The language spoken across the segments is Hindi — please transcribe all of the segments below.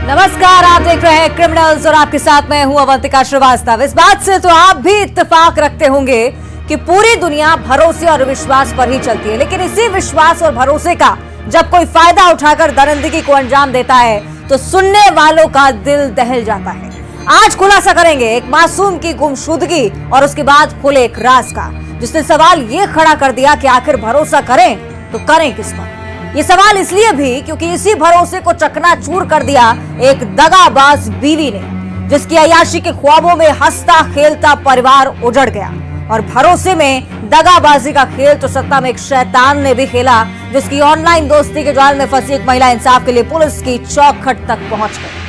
नमस्कार, आप देख रहे हैं क्रिमिनल्स और आपके साथ मैं हूं अवंतिका श्रीवास्तव। इस बात से तो आप भी इत्तेफाक रखते होंगे कि पूरी दुनिया भरोसे और विश्वास पर ही चलती है, लेकिन इसी विश्वास और भरोसे का जब कोई फायदा उठाकर दरिंदगी को अंजाम देता है तो सुनने वालों का दिल दहल जाता है। आज खुलासा करेंगे एक मासूम की गुमशुदगी और उसके बाद खुले एक राज का, जिसने सवाल ये खड़ा कर दिया कि आखिर भरोसा करें तो करें किस पर। ये सवाल इसलिए भी क्योंकि इसी भरोसे को चकनाचूर कर दिया एक दगाबाज बीवी ने, जिसकी अय्याशी के ख्वाबों में हंसता खेलता परिवार उजड़ गया। और भरोसे में दगाबाजी का खेल तो सत्ता में एक शैतान ने भी खेला, जिसकी ऑनलाइन दोस्ती के जाल में फंसी एक महिला इंसाफ के लिए पुलिस की चौखट तक पहुंच गई।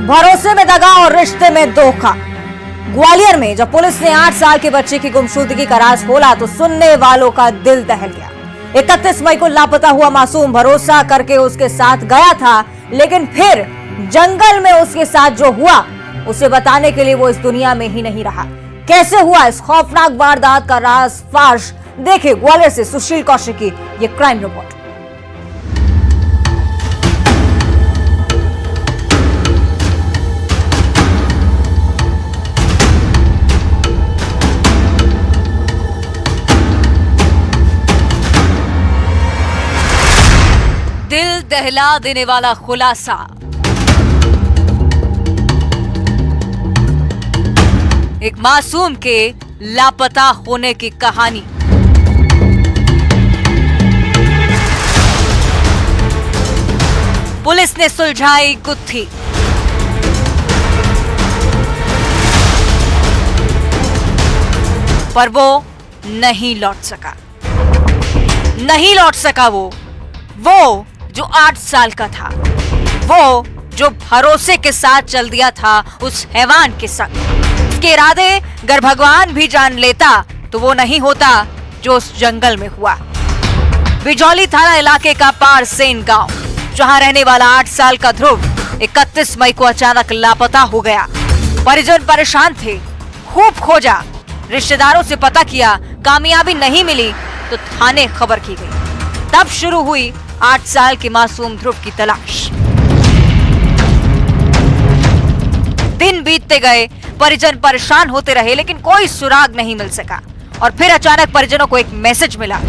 भरोसे में दगा और रिश्ते में धोखा। ग्वालियर में जब पुलिस ने 8 साल के बच्चे की गुमशुदगी का राज खोला तो सुनने वालों का दिल दहल गया। 31 मई को लापता हुआ मासूम भरोसा करके उसके साथ गया था, लेकिन फिर जंगल में उसके साथ जो हुआ उसे बताने के लिए वो इस दुनिया में ही नहीं रहा। कैसे हुआ इस खौफनाक वारदात का राज फाश, देखिए ग्वालियर से सुशील कौशिक की ये क्राइम रिपोर्ट। दिल दहला देने वाला खुलासा। एक मासूम के लापता होने की कहानी। पुलिस ने सुलझाई गुत्थी। पर वो नहीं लौट सका। नहीं लौट सका वो जो 8 साल का था, वो जो भरोसे के साथ चल दिया था उस हैवान के संग। उसके इरादे अगर भगवान भी जान लेता तो वो नहीं होता जो उस जंगल में हुआ। बिजौली थाना इलाके का पारसेन गांव, जहां रहने वाला 8 साल का ध्रुव 31 मई को अचानक लापता हो गया। परिजन परेशान थे, खूब खोजा, रिश्तेदारों से पता किया, कामयाबी नहीं मिली तो थाने खबर की गई। तब शुरू हुई 8 साल के मासूम ध्रुव की तलाश। दिन बीतते गए, परिजन परेशान होते रहे, लेकिन कोई सुराग नहीं मिल सका। और फिर अचानक परिजनों को एक मैसेज मिला।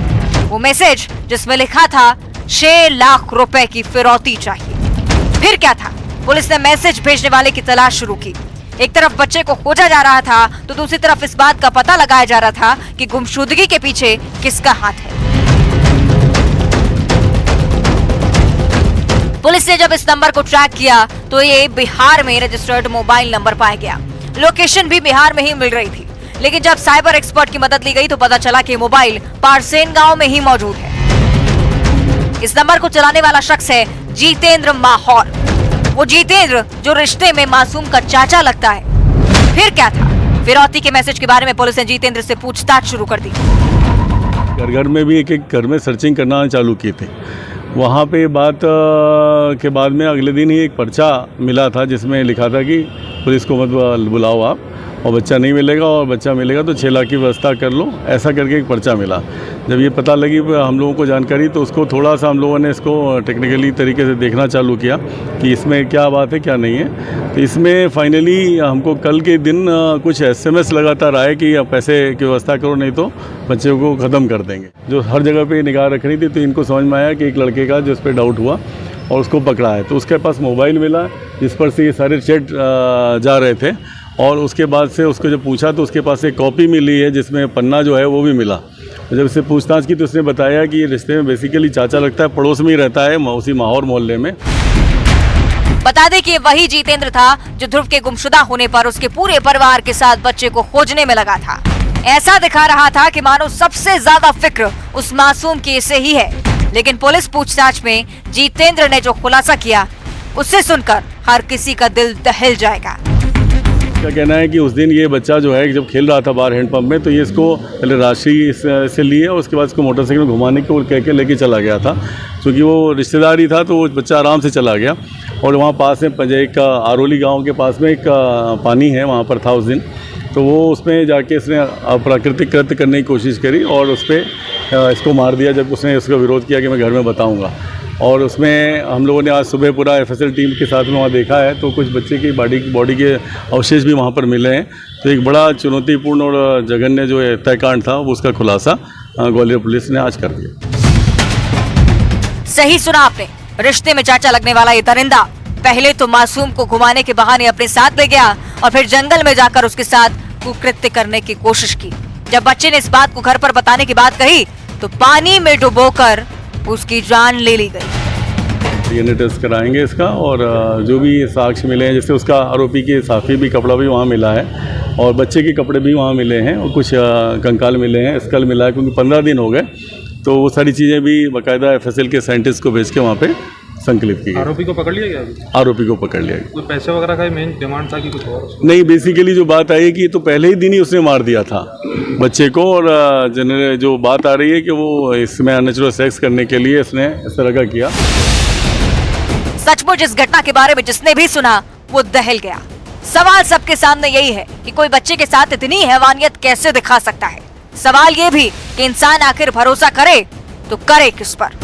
वो मैसेज जिसमें लिखा था 6 लाख रुपए की फिरौती चाहिए। फिर क्या था? पुलिस ने मैसेज भेजने वाले की तलाश शुरू की। एक तरफ बच्चे को खोजा जा रहा था तो दूसरी तरफ इस बात का पता लगाया जा रहा था कि गुमशुदगी के पीछे किसका हाथ है। पुलिस ने जब इस नंबर को ट्रैक किया तो ये बिहार में रजिस्टर्ड मोबाइल नंबर पाया गया। लोकेशन भी बिहार में ही मिल रही थी, लेकिन जब साइबर एक्सपर्ट की मदद ली गई तो पता चला कि मोबाइल पारसेन गांव में ही मौजूद है। इस नंबर को चलाने वाला शख्स है जितेंद्र माहौर। वो जितेंद्र जो रिश्ते में मासूम का चाचा लगता है। फिर क्या था? फिरौती के मैसेज के बारे में पुलिस ने जितेंद्र से पूछताछ शुरू कर दी। घर में भी एक घर में सर्चिंग करना चालू की थी। वहाँ पे बात के बाद में अगले दिन ही एक पर्चा मिला था जिसमें लिखा था कि पुलिस को मत बुलाओ आप, और बच्चा नहीं मिलेगा, और बच्चा मिलेगा तो 6 लाख की व्यवस्था कर लो, ऐसा करके एक पर्चा मिला। जब ये पता लगी हम लोगों को जानकारी, तो उसको थोड़ा सा हम लोगों ने इसको टेक्निकली तरीके से देखना चालू किया कि इसमें क्या बात है क्या नहीं है। तो इसमें फाइनली हमको कल के दिन कुछ SMS लगातार आए कि अब पैसे की व्यवस्था करो, नहीं तो बच्चे को ख़त्म कर देंगे। जो हर जगह पे निगाह रख रही थी, तो इनको समझ में आया कि एक लड़के का जिस पर डाउट हुआ और उसको पकड़ा है। तो उसके पास मोबाइल मिला जिस पर से ये सारे चैट जा रहे थे, और उसके बाद से उसको जब पूछा तो उसके पास एक कॉपी मिली है जिसमें पन्ना जो है वो भी मिला। जब इससे पूछताछ की तो उसने बताया कि ये रिश्ते में बेसिकली चाचा लगता है, पड़ोस में ही रहता है, उसी माहौर मोहल्ले में। बता दें कि वही जितेंद्र था जो ध्रुव के गुमशुदा होने पर उसके पूरे परिवार के साथ बच्चे को खोजने में लगा था। ऐसा दिखा रहा था कि मानो सबसे ज्यादा फिक्र उस मासूम की से ही है। लेकिन पुलिस पूछताछ में जितेंद्र ने जो खुलासा किया, उससे सुनकर हर किसी का दिल दहल जाएगा। क्या कहना है कि उस दिन ये बच्चा जो है जब खेल रहा था बाहर हैंडपंप में, तो ये इसको पहले राशि से लिए और उसके बाद इसको मोटरसाइकिल में घुमाने को कह के लेके चला गया था। क्योंकि वो रिश्तेदारी था तो वो बच्चा आराम से चला गया। और वहाँ पास में एक आरोली गांव के पास में एक पानी है, वहाँ पर था उस दिन। तो वो उसमें जाके इसने अप्राकृतिक कृत्य करने की कोशिश करी और उस पर इसको मार दिया जब उसने इसका विरोध किया कि मैं घर में बताऊंगा। और उसमें हम लोगों ने आज सुबह पूरा एफएसएल टीम के साथ में वहाँ देखा है तो कुछ बच्चे की बॉडी के अवशेष भी वहाँ पर मिले हैं। तो एक बड़ा चुनौतीपूर्ण और जघन्य जो हत्याकांड था वो उसका खुलासा ग्वालियर पुलिस ने आज कर दिया। सही सुना आपने, रिश्ते में चाचा लगने वाला ये दरिंदा पहले तो मासूम को घुमाने के बहाने अपने साथ ले गया और फिर जंगल में जाकर उसके साथ कुकृत्य करने की कोशिश की। जब बच्चे ने इस बात को घर पर बताने की बात कही तो पानी में डुबोकर उसकी जान ले ली गई। डीएनए टेस्ट कराएंगे इसका और जो भी साक्ष्य मिले हैं, जैसे उसका आरोपी की साफी भी कपड़ा भी वहाँ मिला है और बच्चे के कपड़े भी वहाँ मिले हैं और कुछ कंकाल मिले हैं, स्कल मिला है, क्योंकि 15 दिन हो गए तो वो सारी चीज़ें भी बाकायदा एफएसएल के साइंटिस्ट को भेज के वहाँ पे संकलित की गई। आरोपी को पकड़ लिया गया अभी? आरोपी को पकड़ लिया गया। तो पैसे वगैरह का मेन डिमांड था कि कुछ और? नहीं, बेसिकली जो बात आई कि तो पहले ही दिन ही उसने मार दिया था बच्चे को और जनरल जो बात आ रही है कि वो इसमें अननेचुरल सेक्स करने के लिए इसने इस तरह का किया। सचमुच इस घटना के बारे में जिसने भी सुना वो दहल गया। सवाल सबके सामने यही है कि कोई बच्चे के साथ इतनी हैवानियत कैसे दिखा सकता है। सवाल ये भी कि इंसान आखिर भरोसा करे तो करे किस पर।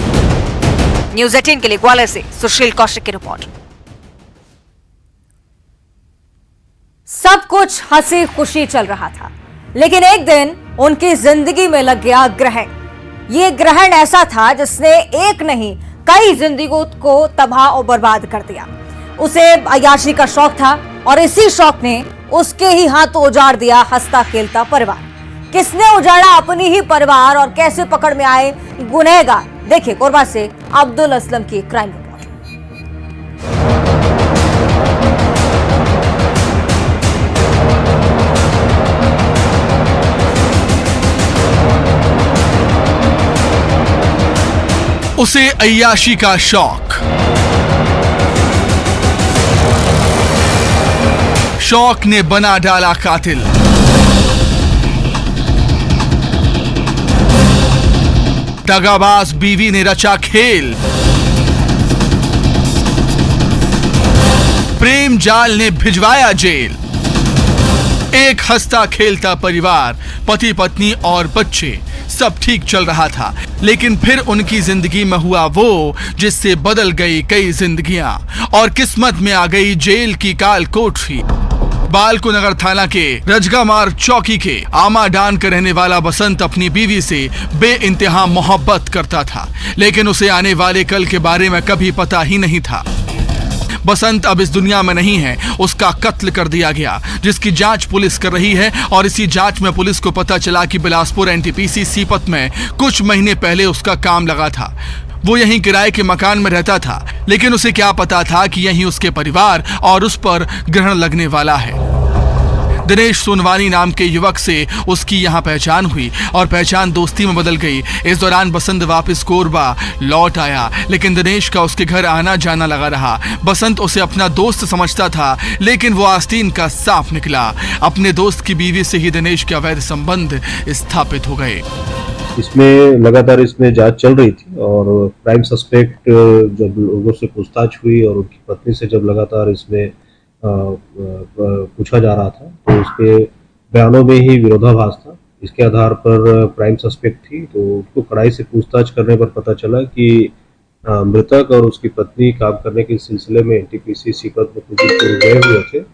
न्यूज़ 18 के लिए ग्वालियर से सुशील कौशिक की रिपोर्ट। सब कुछ हंसी खुशी चल रहा था, लेकिन एक दिन उनकी जिंदगी में लग गया ग्रहण। ये ग्रहण ऐसा था जिसने एक नहीं कई जिंदगियों को तबाह और बर्बाद कर दिया। उसे अय्याशी का शौक था और इसी शौक ने उसके ही हाथों उजाड़ दिया हंसता खेलता परिवार। किसने उजाड़ा अपनी ही परिवार और कैसे पकड़ में आए गुनहगार, देखिए कोरबा से अब्दुल असलम की क्राइम रिपोर्ट। उसे अय्याशी का शौक, शौक ने बना डाला कातिल। दगाबाज बीवी ने रचा खेल, प्रेम जाल ने भिजवाया जेल। एक हंसता खेलता परिवार, पति पत्नी और बच्चे, सब ठीक चल रहा था, लेकिन फिर उनकी जिंदगी में हुआ वो जिससे बदल गई कई जिंदगियां और किस्मत में आ गई जेल की काल कोठरी। बालको नगर थाना के रजगामार चौकी के आमाडान का रहने वाला बसंत अपनी बीवी से बेइंतहा मोहब्बत करता था, लेकिन उसे आने वाले कल के बारे में कभी पता ही नहीं था। बसंत अब इस दुनिया में नहीं है, उसका कत्ल कर दिया गया, जिसकी जांच पुलिस कर रही है। और इसी जांच में पुलिस को पता चला कि बिलासपुर एनटीपीसी सीपत में कुछ महीने पहले उसका काम लगा था। वो यहीं किराए के मकान में रहता था, लेकिन उसे क्या पता था कि यहीं उसके परिवार और उस पर ग्रहण लगने वाला है। दिनेश सोनवानी नाम के युवक से उसकी यहाँ पहचान हुई और पहचान दोस्ती में बदल गई। इस दौरान बसंत वापस कोरबा लौट आया, लेकिन दिनेश का उसके घर आना जाना लगा रहा। बसंत उसे अपना दोस्त समझता था, लेकिन वो आस्तीन का सांप निकला। अपने दोस्त की बीवी से ही दिनेश के अवैध संबंध स्थापित हो गए। इसमें लगातार इसमें जांच चल रही थी और प्राइम सस्पेक्ट जब लोगों से पूछताछ हुई और उनकी पत्नी से जब लगातार इसमें पूछा जा रहा था तो उसके बयानों में ही विरोधाभास था। इसके आधार पर प्राइम सस्पेक्ट थी, तो उसको कड़ाई से पूछताछ करने पर पता चला कि मृतक और उसकी पत्नी काम करने के सिलसिले में एनटीपीसी सीपत में कुछ गए हुए थे।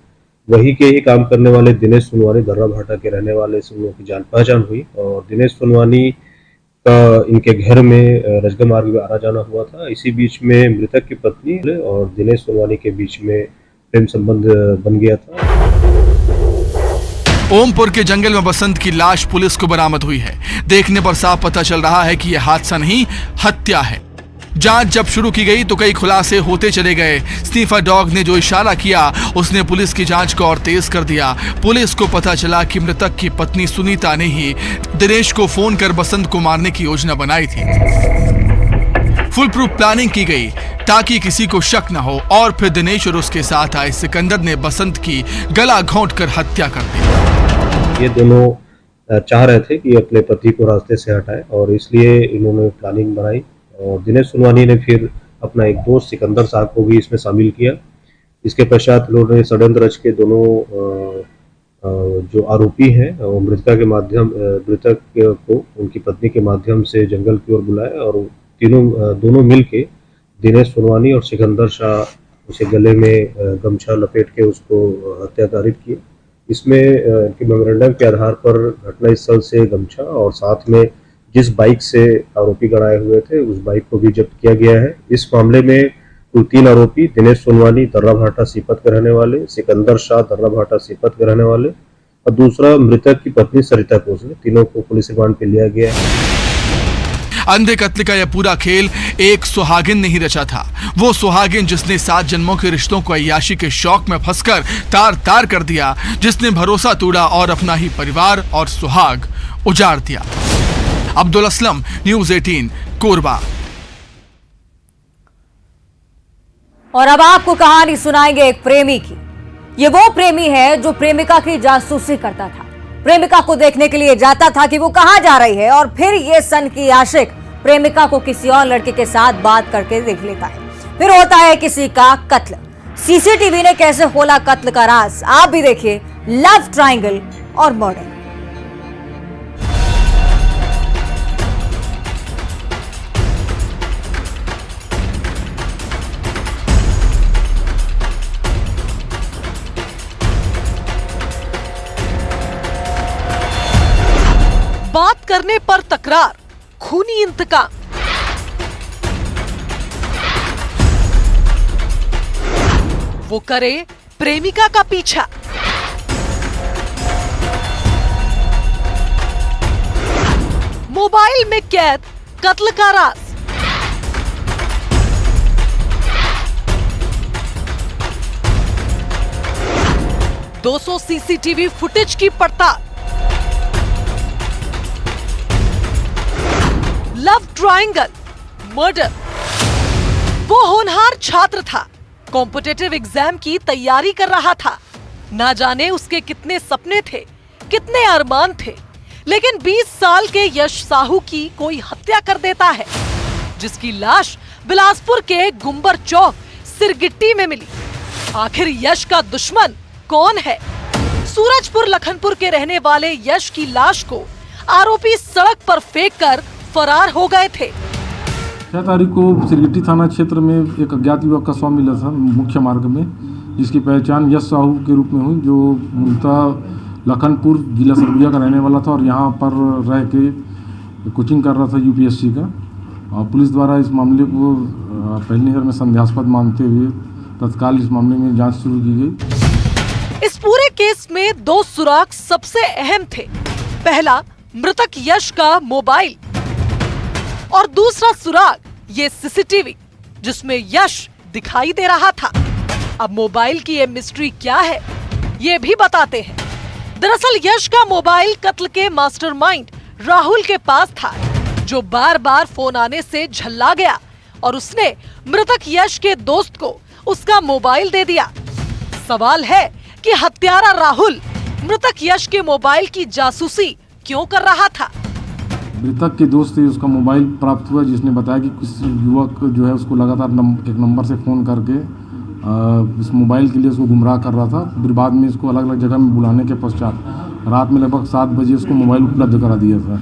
वही के ही काम करने वाले दिनेश सोनवानी दर्रा भाटा के रहने वाले से उन लोगों की जान पहचान हुई और दिनेश सोनवानी का इनके घर में रजगा मार्ग में आना जाना हुआ था। इसी बीच में मृतक की पत्नी और दिनेश सोनवानी के बीच में प्रेम संबंध बन गया था। ओमपुर के जंगल में बसंत की लाश पुलिस को बरामद हुई है। देखने पर साफ पता चल रहा है कि यह हादसा नहीं, हत्या है। जांच जब शुरू की गई तो कई खुलासे होते चले गए। स्नीफर डॉग ने जो इशारा किया उसने पुलिस की जांच को और तेज कर दिया। पुलिस को पता चला कि मृतक की पत्नी सुनीता ने ही दिनेश को फोन कर बसंत को मारने की योजना बनाई थी। फुल प्रूफ प्लानिंग की गई ताकि किसी को शक न हो और फिर दिनेश और उसके साथ आए सिकंदर ने बसंत की गला घोंटकर हत्या कर दी। ये दोनों चाह रहे थे कि अपने पति को रास्ते से हटाएं और इसलिए इन्होंने प्लानिंग बनाई और दिनेश सोनवानी ने फिर अपना एक दोस्त सिकंदर साहब को भी इसमें शामिल किया। इसके पश्चात लोगों ने षड्यंत्र रच के दोनों जो आरोपी हैं वो मृतक को उनकी पत्नी के माध्यम से जंगल की ओर बुलाया और दोनों मिलके दिनेश सोनवानी और सिकंदर शाह उसे गले में गमछा लपेट के उसको हत्याकारित किए। इसमें इनके मेमोरेंडम के आधार पर घटनास्थल से गमछा और साथ में जिस बाइक से आरोपी गड़ाए हुए थे उस बाइक को भी जब्त किया गया है। इस मामले में कुल 3 आरोपी दिनेश सोनवानी दर्राभाटा सीपत के रहने वाले, सिकंदर शाह दर्राभाटा सीपत के रहने वाले और दूसरा मृतक की पत्नी सरिता कोसले, तीनों को पुलिस रिमांड पे लिया गया है। अंधे कत्ल का यह पूरा खेल एक सुहागिन ने ही रचा था। वो सुहागिन जिसने 7 जन्मों के रिश्तों को अय्याशी के शौक में फंसकर तार तार कर दिया, जिसने भरोसा तोड़ा और अपना ही परिवार और सुहाग उजाड़ दिया। अब्दुल असलम, न्यूज़ 18, कोरबा। और अब आपको कहानी सुनाएंगे एक प्रेमी की। ये वो प्रेमी है जो प्रेमिका की जासूसी करता था। प्रेमिका को देखने के लिए जाता था कि वो कहां जा रही है और फिर ये सन की आशिक प्रेमिका को किसी और लड़के के साथ बात करके देख लेता है। फिर होता है किसी का कत्ल। सीसीटीवी ने कैसे खोला कत्ल का राज, आप भी देखिए लव ट्रायंगल और मर्डर। बात करने पर तकरार, खूनी इंतकाम। वो करे प्रेमिका का पीछा। मोबाइल में कैद कत्ल का राज। दो 200 सीसीटीवी फुटेज की पड़ताल। Love triangle, murder. वो होनहार छात्र था, कॉम्पिटिटिव एग्जाम की तैयारी कर रहा था। ना जाने उसके कितने सपने थे, कितने अरमान थे, लेकिन 20 साल के यश साहू की कोई हत्या कर देता है, जिसकी लाश बिलासपुर के गुंबर चौक सिरगिट्टी में मिली। आखिर यश का दुश्मन कौन है? सूरजपुर लखनपुर के रहने वाले यश की लाश को आरोपी सड़क पर फेंककर फरार हो गए थे। 6 तारीख को सिरगिट्टी थाना क्षेत्र में एक अज्ञात युवक का शव मिला था मुख्य मार्ग में, जिसकी पहचान यश साहू के रूप में हुई, जो मूलतः लखनपुर जिला सरगुजा का रहने वाला था और यहाँ पर रह के कोचिंग कर रहा था यूपीएससी का। और पुलिस द्वारा इस मामले को पहली नज़र में संदेहास्पद मानते हुए तत्काल इस मामले में जांच शुरू की गई। इस पूरे केस में 2 सुराग सबसे अहम थे। पहला, मृतक यश का मोबाइल और दूसरा सुराग ये सीसीटीवी जिसमें यश दिखाई दे रहा था। अब मोबाइल की ये मिस्ट्री क्या है, ये भी बताते हैं। दरअसल यश का मोबाइल कत्ल के मास्टरमाइंड राहुल के पास था, जो बार बार फोन आने से झल्ला गया और उसने मृतक यश के दोस्त को उसका मोबाइल दे दिया। सवाल है कि हत्यारा राहुल मृतक यश के मोबाइल की जासूसी क्यों कर रहा था? मृतक के दोस्त से उसका मोबाइल प्राप्त हुआ, जिसने बताया कि किसी युवक जो है उसको लगातार एक नंबर से फ़ोन करके इस मोबाइल के लिए उसको गुमराह कर रहा था। फिर बाद में इसको अलग अलग जगह में बुलाने के पश्चात रात में लगभग 7 बजे उसको मोबाइल उपलब्ध करा दिया था।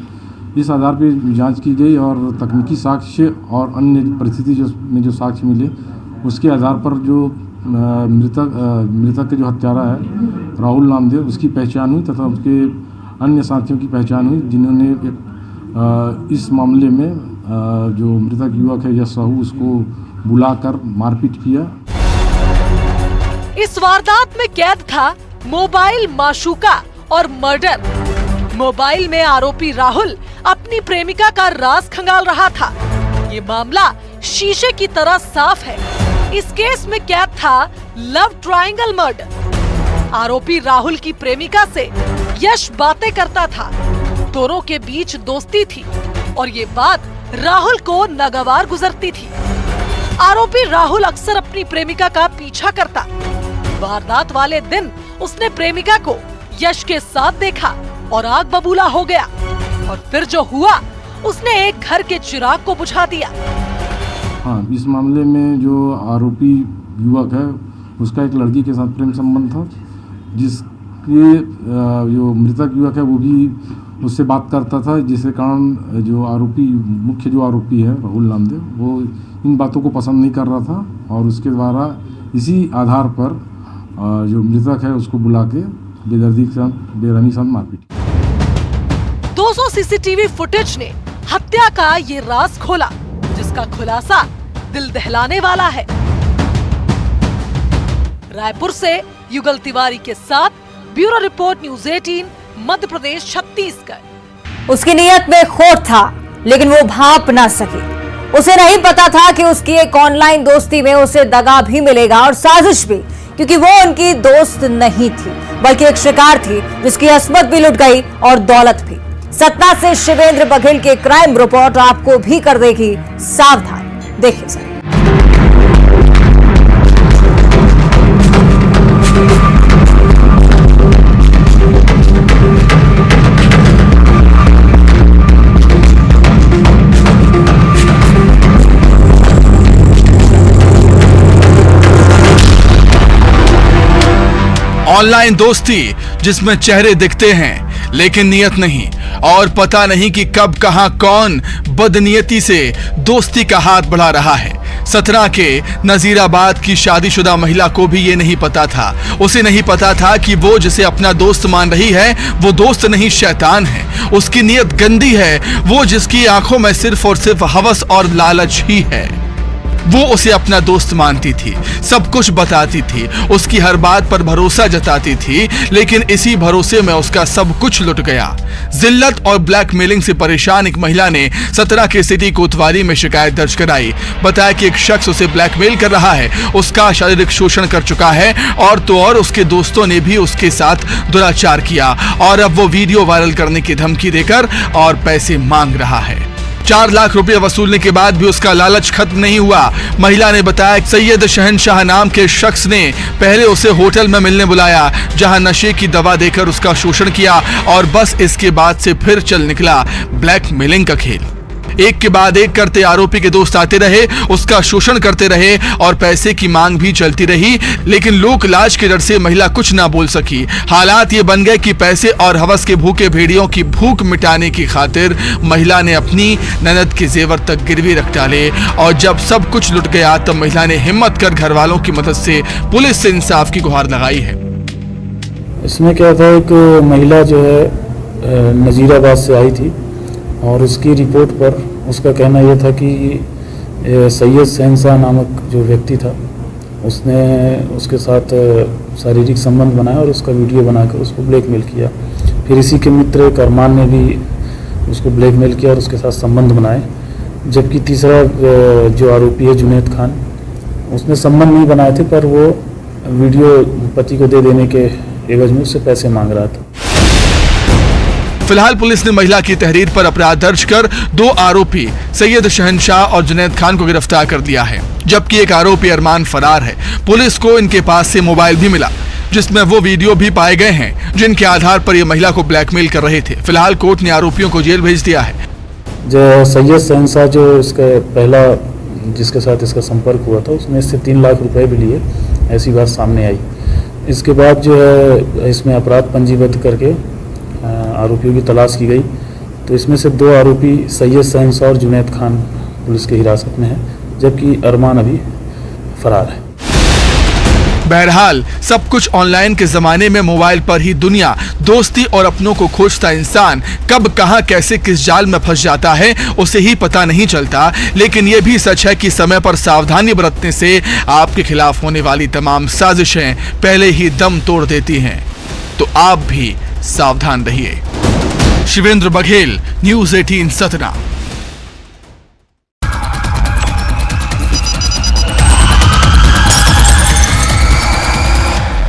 इस आधार पर जांच की गई और तकनीकी साक्ष्य और अन्य परिस्थिति में जो साक्ष्य मिले उसके आधार पर जो मृतक के जो हत्यारा है राहुल नामदेव, उसकी पहचान हुई तथा उसके अन्य साथियों की पहचान हुई, जिन्होंने इस मामले में जो मृतक युवक है यश साहू उसको बुलाकर मारपीट किया। इस वारदात में कैद था मोबाइल माशूका और मर्डर। मोबाइल में आरोपी राहुल अपनी प्रेमिका का राज खंगाल रहा था। ये मामला शीशे की तरह साफ है। इस केस में कैद था लव ट्रायंगल मर्डर। आरोपी राहुल की प्रेमिका से यश बातें करता था, दोनों के बीच दोस्ती थी और ये बात राहुल को नागवार गुजरती थी। आरोपी राहुल अक्सर अपनी प्रेमिका का पीछा करता। वारदात वाले दिन उसने प्रेमिका को यश के साथ देखा और आग बबूला हो गया और फिर जो हुआ उसने एक घर के चिराग को बुझा दिया। हाँ, इस मामले में जो आरोपी युवक है उसका एक लड़की के साथ प्रेम संबंध था, जिस कि जो मृतक युवक है वो भी उससे बात करता था, जिसके कारण जो आरोपी, मुख्य जो आरोपी है राहुल नामदेव, वो इन बातों को पसंद नहीं कर रहा था और उसके द्वारा इसी आधार पर जो मृतक है उसको बुला के बेदर्दी के साथ, बेरहमी के साथ मारपीट। 200 सीसीटीवी फुटेज ने हत्या का ये राज खोला, जिसका खुलासा दिल दहलाने वाला है। रायपुर से युगल तिवारी के साथ bureau report, news 18, Madhya Pradesh, Chhattisgarh. उसकी नीयत में खोट था, लेकिन वो भांप ना सकी। उसे नहीं पता था कि उसकी एक ऑनलाइन दोस्ती में उसे दगा भी मिलेगा और साजिश भी, क्योंकि वो उनकी दोस्त नहीं थी बल्कि एक शिकार थी जिसकी अस्मत भी लुट गई और दौलत भी। सतना से शिवेंद्र बघेल के क्राइम रिपोर्ट आपको भी कर देगी सावधान। देखिए सर। ऑनलाइन दोस्ती जिसमें चेहरे दिखते हैं लेकिन नियत नहीं, और पता नहीं कि कब कहां कौन बदनीयती से दोस्ती का हाथ बढ़ा रहा है। सतना के नजीराबाद की शादीशुदा महिला को भी ये नहीं पता था। उसे नहीं पता था कि वो जिसे अपना दोस्त मान रही है वो दोस्त नहीं, शैतान है। उसकी नीयत गंदी है। वो जिसकी आंखों में सिर्फ और सिर्फ हवस और लालच ही है, वो उसे अपना दोस्त मानती थी, सब कुछ बताती थी, उसकी हर बात पर भरोसा जताती थी, लेकिन इसी भरोसे में उसका सब कुछ लुट गया। जिल्लत और ब्लैकमेलिंग से परेशान एक महिला ने सतना के सिटी कोतवाली में शिकायत दर्ज कराई। बताया कि एक शख्स उसे ब्लैकमेल कर रहा है, उसका शारीरिक शोषण कर चुका है और तो और उसके दोस्तों ने भी उसके साथ दुराचार किया और अब वो वीडियो वायरल करने की धमकी देकर और पैसे मांग रहा है। 4 लाख रुपए वसूलने के बाद भी उसका लालच खत्म नहीं हुआ। महिला ने बताया सैयद शहनशाह नाम के शख्स ने पहले उसे होटल में मिलने बुलाया, जहां नशे की दवा देकर उसका शोषण किया और बस इसके बाद से फिर चल निकला ब्लैकमेलिंग का खेल। एक के बाद एक करते आरोपी के दोस्त आते रहे, उसका शोषण करते रहे और पैसे की मांग भी चलती रही, लेकिन लोक लाज के डर से महिला कुछ ना बोल सकी। हालात ये बन गए कि पैसे और हवस के भूखे भेड़ियों की भूख मिटाने की खातिर महिला ने अपनी ननद के जेवर तक गिरवी रख डाले और जब सब कुछ लुट गया तब महिला ने हिम्मत कर घर वालों की मदद से पुलिस से इंसाफ की गुहार लगाई है। इसमें क्या था, एक महिला जो है नजीराबाद से आई थी और उसकी रिपोर्ट पर उसका कहना यह था कि सैयद शहनशाह नामक जो व्यक्ति था उसने उसके साथ शारीरिक संबंध बनाया और उसका वीडियो बनाकर उसको ब्लैकमेल किया। फिर इसी के मित्र एक अरमान ने भी उसको ब्लैकमेल किया और उसके साथ संबंध बनाए। जबकि तीसरा जो आरोपी है जुनैद खान, उसने संबंध नहीं बनाए थे पर वो वीडियो पति को दे देने के एवज में उससे पैसे मांग रहा था। फिलहाल पुलिस ने महिला की तहरीर पर अपराध दर्ज कर 2 आरोपी सैयद शहनशाह और जुनैद खान को गिरफ्तार कर लिया है, जबकि एक आरोपी अरमान फरार है। पुलिस को इनके पास से मोबाइल भी मिला जिसमें वो वीडियो भी पाए गए हैं जिनके आधार पर ये महिला को ब्लैकमेल कर रहे थे। फिलहाल कोर्ट ने आरोपियों को जेल भेज दिया है। जो सैयद शहनशाह जो इसका पहला जिसके साथ इसका संपर्क हुआ था उसने इससे 3 लाख रुपए भी लिए, ऐसी बात सामने आई। इसके बाद जो है इसमें अपराध पंजीबद्ध करके आरोपियों की तलाश की गई, तो इसमें से 2 आरोपी सैयद शहनशाह और जुनैद खान पुलिस की हिरासत में है, जबकि अरमान अभी फरार है। बहरहाल सब कुछ ऑनलाइन के जमाने में मोबाइल पर ही दुनिया दोस्ती और अपनों को खोजता इंसान कब कहां कैसे किस जाल में फंस जाता है उसे ही पता नहीं चलता। लेकिन यह भी सच है कि समय पर सावधानी बरतने से आपके खिलाफ होने वाली तमाम साजिशें पहले ही दम तोड़ देती हैं। तो आप भी सावधान रहिए। शिवेंद्र बघेल, न्यूज़ 18 सतना।